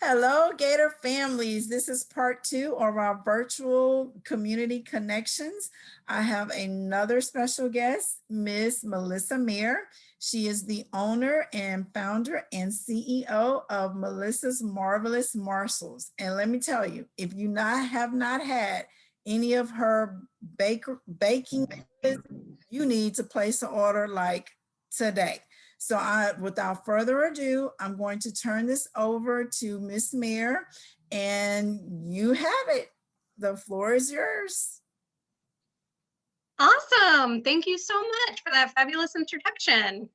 Hello, Gator families. This is part two of our virtual community connections. I have another special guest, Miss Melissa Mayer. She is the owner and founder and CEO of Melissa's Marvelous Morsels. And let me tell you, if you have not had any of her baking, you need to place an order like today. So without further ado, I'm going to turn this over to Miss Mayer, and you have it. The floor is yours. Awesome. Thank you so much for that fabulous introduction.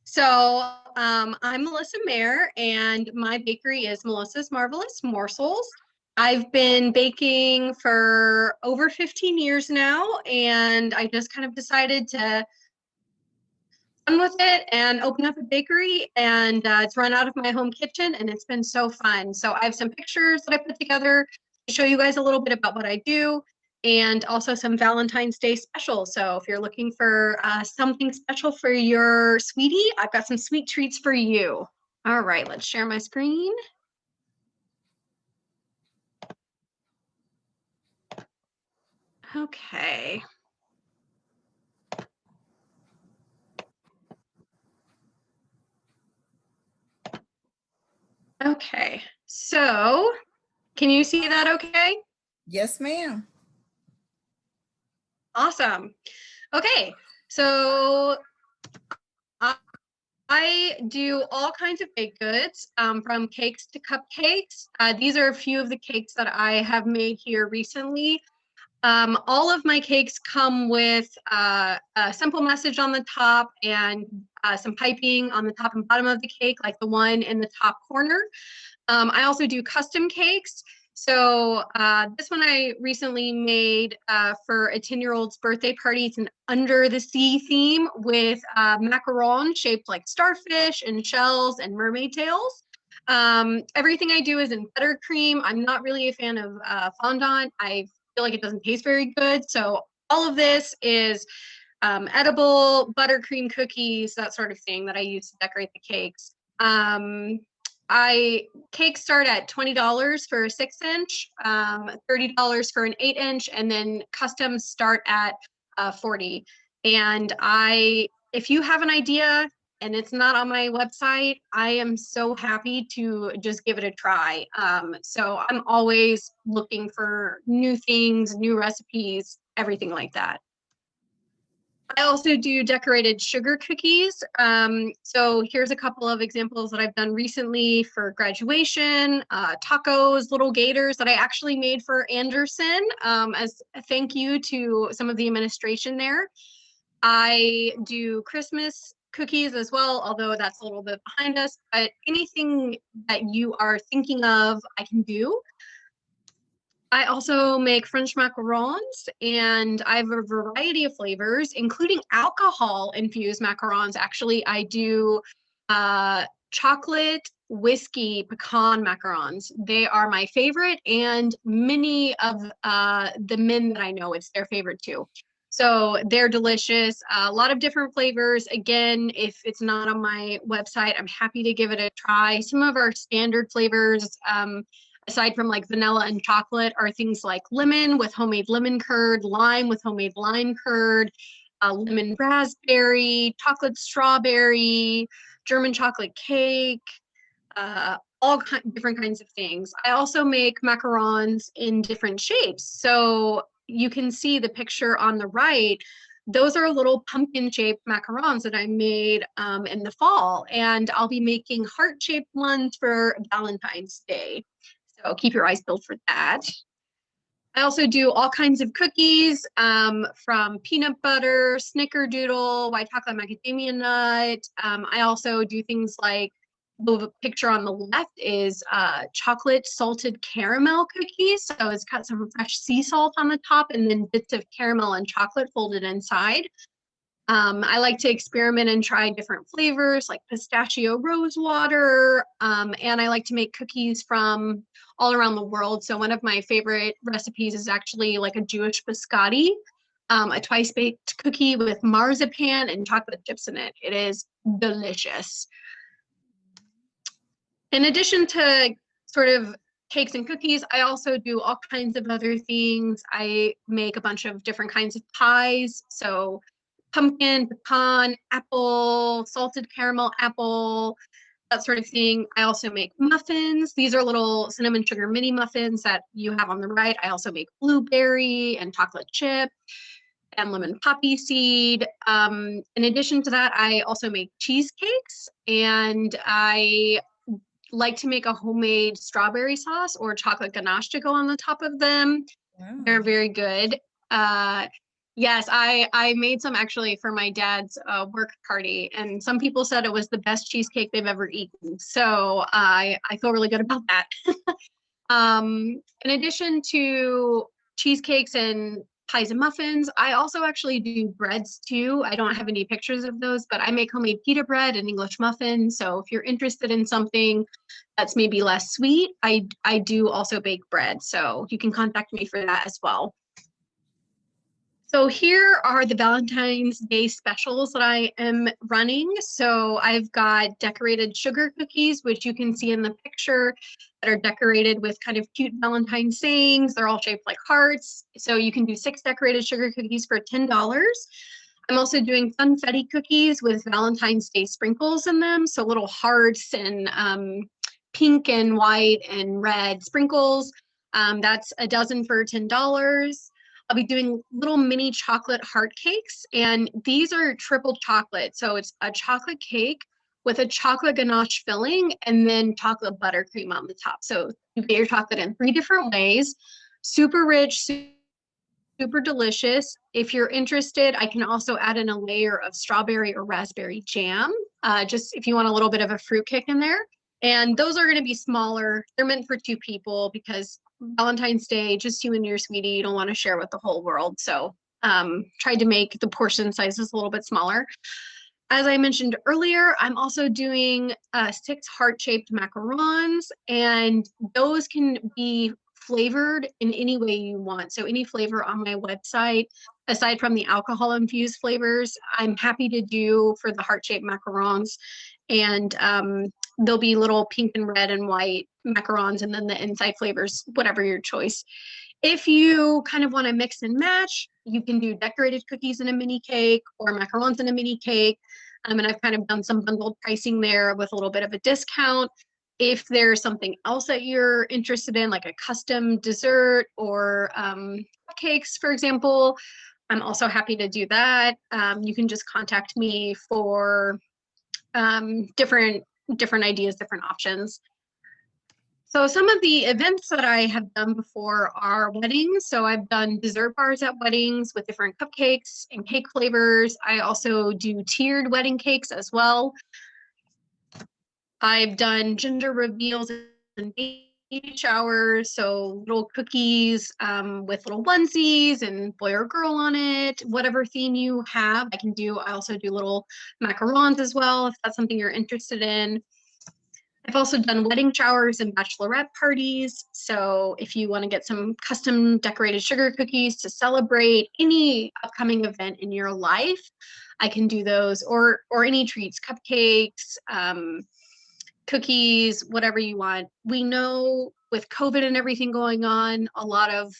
So I'm Melissa Mayer, and my bakery is Melissa's Marvelous Morsels. I've been baking for over 15 years now, and I just kind of decided to run with it and open up a bakery, and it's run out of my home kitchen, and it's been so fun. So I have some pictures that I put together to show you guys a little bit about what I do, and also some Valentine's Day specials. So if you're looking for something special for your sweetie, I've got some sweet treats for you. All right, let's share my screen. Okay. Okay, so can you see that okay? Yes, ma'am. Awesome. Okay, so I do all kinds of baked goods, from cakes to cupcakes. These are a few of the cakes that I have made here recently. All of my cakes come with a simple message on the top and some piping on the top and bottom of the cake, like the one in the top corner. I also do custom cakes. So this one I recently made for a 10-year-old's birthday party. It's an under the sea theme with macarons shaped like starfish and shells and mermaid tails. Everything I do is in buttercream. I'm not really a fan of fondant. I feel like it doesn't taste very good. So all of this is edible buttercream cookies, that sort of thing that I use to decorate the cakes. Cakes start at $20 for a 6-inch, $30 for an 8-inch, and then customs start at $40. And if you have an idea and it's not on my website, I am so happy to just give it a try. So I'm always looking for new things, new recipes, everything like that. I also do decorated sugar cookies. So here's a couple of examples that I've done recently for graduation, tacos, little gators that I actually made for Anderson as a thank you to some of the administration there. I do Christmas cookies as well, although that's a little bit behind us, but anything that you are thinking of, I can do. I also make French macarons, and I have a variety of flavors, including alcohol-infused macarons. Actually, I do chocolate whiskey pecan macarons. They are my favorite, and many of the men that I know, it's their favorite too. So they're delicious. A lot of different flavors. Again, if it's not on my website, I'm happy to give it a try. Some of our standard flavors, aside from like vanilla and chocolate, are things like lemon with homemade lemon curd, lime with homemade lime curd, lemon raspberry, chocolate strawberry, German chocolate cake, different kinds of things. I also make macarons in different shapes. So you can see the picture on the right. Those are little pumpkin-shaped macarons that I made in the fall, and I'll be making heart-shaped ones for Valentine's Day. So keep your eyes peeled for that. I also do all kinds of cookies, from peanut butter, snickerdoodle, white chocolate macadamia nut. I also do things like the picture on the left is chocolate salted caramel cookies. So it's got some fresh sea salt on the top and then bits of caramel and chocolate folded inside. I like to experiment and try different flavors like pistachio rose water, and I like to make cookies from all around the world. So one of my favorite recipes is actually like a Jewish biscotti, a twice baked cookie with marzipan and chocolate chips in it. It is delicious. In addition to sort of cakes and cookies, I also do all kinds of other things. I make a bunch of different kinds of pies. So pumpkin, pecan, apple, salted caramel apple, that sort of thing. I also make muffins. These are little cinnamon sugar mini muffins that you have on the right. I also make blueberry and chocolate chip and lemon poppy seed. In addition to that, I also make cheesecakes, and I like to make a homemade strawberry sauce or chocolate ganache to go on the top of them. They're Wow. very good. Uh, yes, I made some actually for my dad's work party, and some people said it was the best cheesecake they've ever eaten. So I feel really good about that. In addition to cheesecakes and pies and muffins, I also actually do breads too. I don't have any pictures of those, but I make homemade pita bread and English muffins. So if you're interested in something that's maybe less sweet, I do also bake bread. So you can contact me for that as well. So here are the Valentine's Day specials that I am running. So I've got decorated sugar cookies, which you can see in the picture, that are decorated with kind of cute Valentine sayings. They're all shaped like hearts. So you can do 6 decorated sugar cookies for $10. I'm also doing funfetti cookies with Valentine's Day sprinkles in them. So little hearts and pink and white and red sprinkles. That's a dozen for $10. I'll be doing little mini chocolate heart cakes, and these are triple chocolate. So it's a chocolate cake with a chocolate ganache filling and then chocolate buttercream on the top. So you get your chocolate in 3 different ways. Super rich, super delicious. If you're interested, I can also add in a layer of strawberry or raspberry jam, just if you want a little bit of a fruit kick in there. And those are going to be smaller. They're meant for 2 people because Valentine's Day, just you and your sweetie, you don't want to share with the whole world. So tried to make the portion sizes a little bit smaller. As I mentioned earlier, I'm also doing 6 heart-shaped macarons, and those can be flavored in any way you want. So any flavor on my website, aside from the alcohol-infused flavors, I'm happy to do for the heart-shaped macarons. And there'll be little pink and red and white macarons, and then the inside flavors, whatever your choice. If you kind of want to mix and match, you can do decorated cookies in a mini cake or macarons in a mini cake. And I've kind of done some bundled pricing there with a little bit of a discount. If there's something else that you're interested in, like a custom dessert or cupcakes, for example, I'm also happy to do that. You can just contact me for different ideas, different options. So some of the events that I have done before are weddings. So I've done dessert bars at weddings with different cupcakes and cake flavors. I also do tiered wedding cakes as well. I've done gender reveals and baby showers, so little cookies with little onesies and boy or girl on it, whatever theme you have, I can do. I also do little macarons as well, if that's something you're interested in. I've also done wedding showers and bachelorette parties. So if you want to get some custom decorated sugar cookies to celebrate any upcoming event in your life, I can do those, or any treats, cupcakes, cookies, whatever you want. We know with COVID and everything going on, a lot of,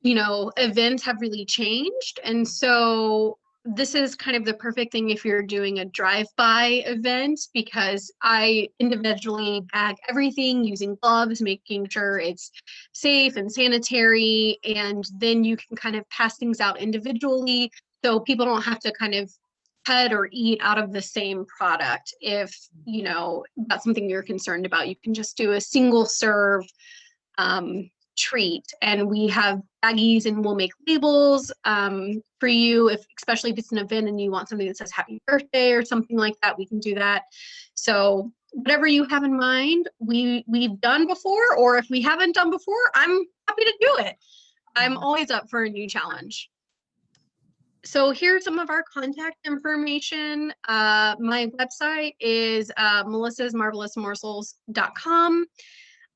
events have really changed. And so this is kind of the perfect thing if you're doing a drive-by event, because I individually bag everything using gloves, making sure it's safe and sanitary, and then you can kind of pass things out individually so people don't have to kind of cut or eat out of the same product. If that's something you're concerned about, you can just do a single serve treat, and we have baggies and we'll make labels for you, especially if it's an event and you want something that says happy birthday or something like that, we can do that. So whatever you have in mind, we've done before, or if we haven't done before, I'm happy to do it. I'm always up for a new challenge. So here's some of our contact information. My website is melissasmarvelousmorsels.com.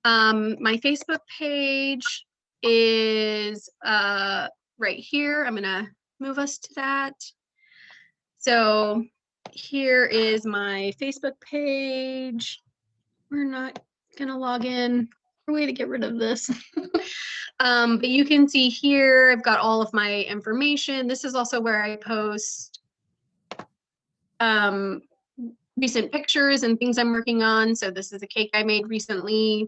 My Facebook page is right here. I'm gonna move us to that. So here is my Facebook page. we're not gonna log in. Way to get rid of this. But you can see here, I've got all of my information. This is also where I post recent pictures and things I'm working on. So this is a cake I made recently.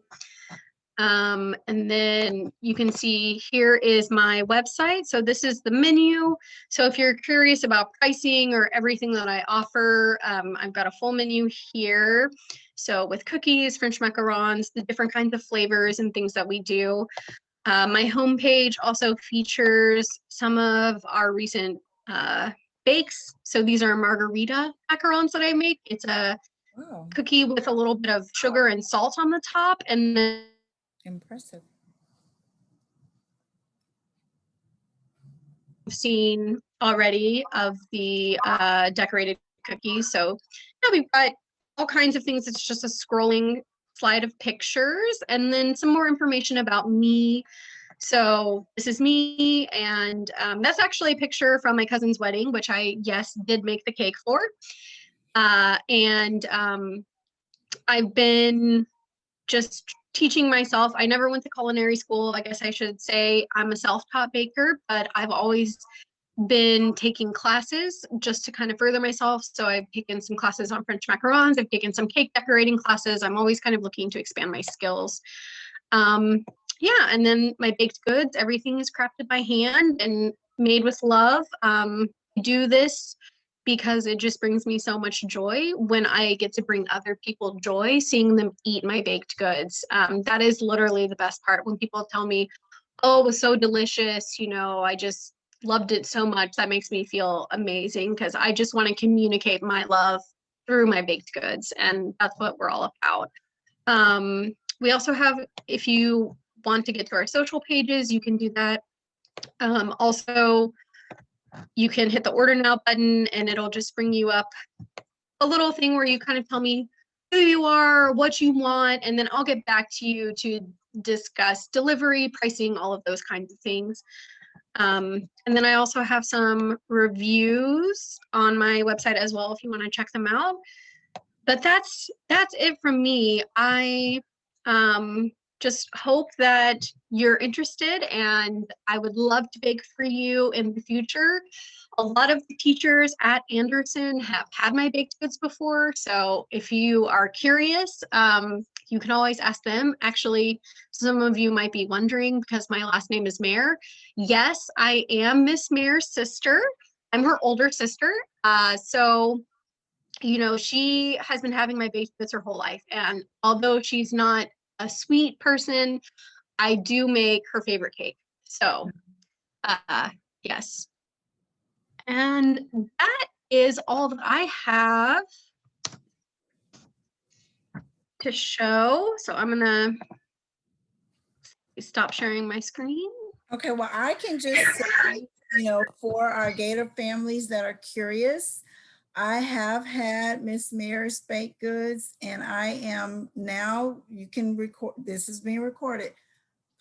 And then you can see here is my website. So this is the menu. So if you're curious about pricing or everything that I offer, I've got a full menu here. So with cookies, French macarons, the different kinds of flavors and things that we do. My homepage also features some of our recent bakes. So these are margarita macarons that I make. It's a Wow, cookie with a little bit of sugar and salt on the top, and then impressive. I've seen already of the decorated cookies. So yeah, we've got all kinds of things. It's just a scrolling slide of pictures and then some more information about me. So this is me, and that's actually a picture from my cousin's wedding, which I, yes, did make the cake for. And I've been just teaching myself. I never went to culinary school. I guess I should say I'm a self-taught baker, but I've always been taking classes just to kind of further myself. So I've taken some classes on French macarons. I've taken some cake decorating classes. I'm always kind of looking to expand my skills. Yeah, and then my baked goods, everything is crafted by hand and made with love. I do this because it just brings me so much joy when I get to bring other people joy, seeing them eat my baked goods. That is literally the best part when people tell me, oh, it was so delicious. You know, I just loved it so much. That makes me feel amazing because I just want to communicate my love through my baked goods. And that's what we're all about. We also have, if you want to get to our social pages, you can do that. Also, you can hit the order now button and it'll just bring you up a little thing where you kind of tell me who you are, what you want, and then I'll get back to you to discuss delivery, pricing, all of those kinds of things. And then I also have some reviews on my website as well if you want to check them out. But that's it from me. I just hope that you're interested, and I would love to bake for you in the future. A lot of the teachers at Anderson have had my baked goods before, so if you are curious, you can always ask them. Actually, some of you might be wondering because my last name is Mayer. Yes, I am Miss Mayer's sister. I'm her older sister. So you know, she has been having my baked goods her whole life. And although she's not a sweet person, I do make her favorite cake. So, yes. And that is all that I have to show. So I'm gonna stop sharing my screen. Okay, well, I can just say, you know, for our Gator families that are curious, I have had Miss Mary's baked goods, and I am now, you can record, this is being recorded.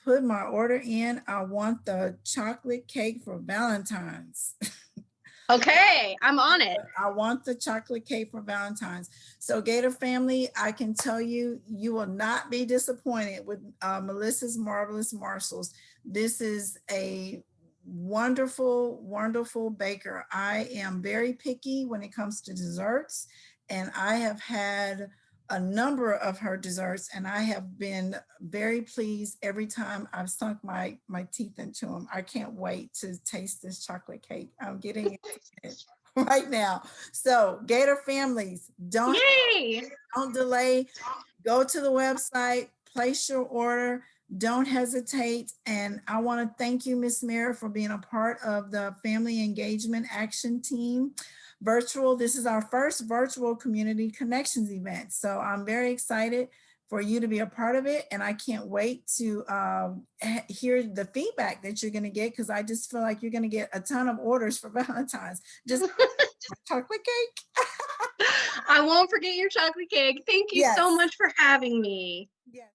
Put my order in. I want the chocolate cake for Valentine's. Okay, I'm on it. I want the chocolate cake for Valentine's. So Gator family, I can tell you, you will not be disappointed with Melissa's Marvelous Morsels. This is a wonderful, wonderful baker. I am very picky when it comes to desserts, and I have had a number of her desserts, and I have been very pleased every time I've sunk my teeth into them. I can't wait to taste this chocolate cake. I'm getting it right now. So Gator families, don't delay. Go to the website, place your order. Don't hesitate. And I want to thank you, Miss Mary, for being a part of the Family Engagement Action Team virtual. This is our first virtual community connections event. So I'm very excited for you to be a part of it. And I can't wait to hear the feedback that you're going to get, because I just feel like you're going to get a ton of orders for Valentine's. Just chocolate cake. I won't forget your chocolate cake. Thank you so much for having me. Yes.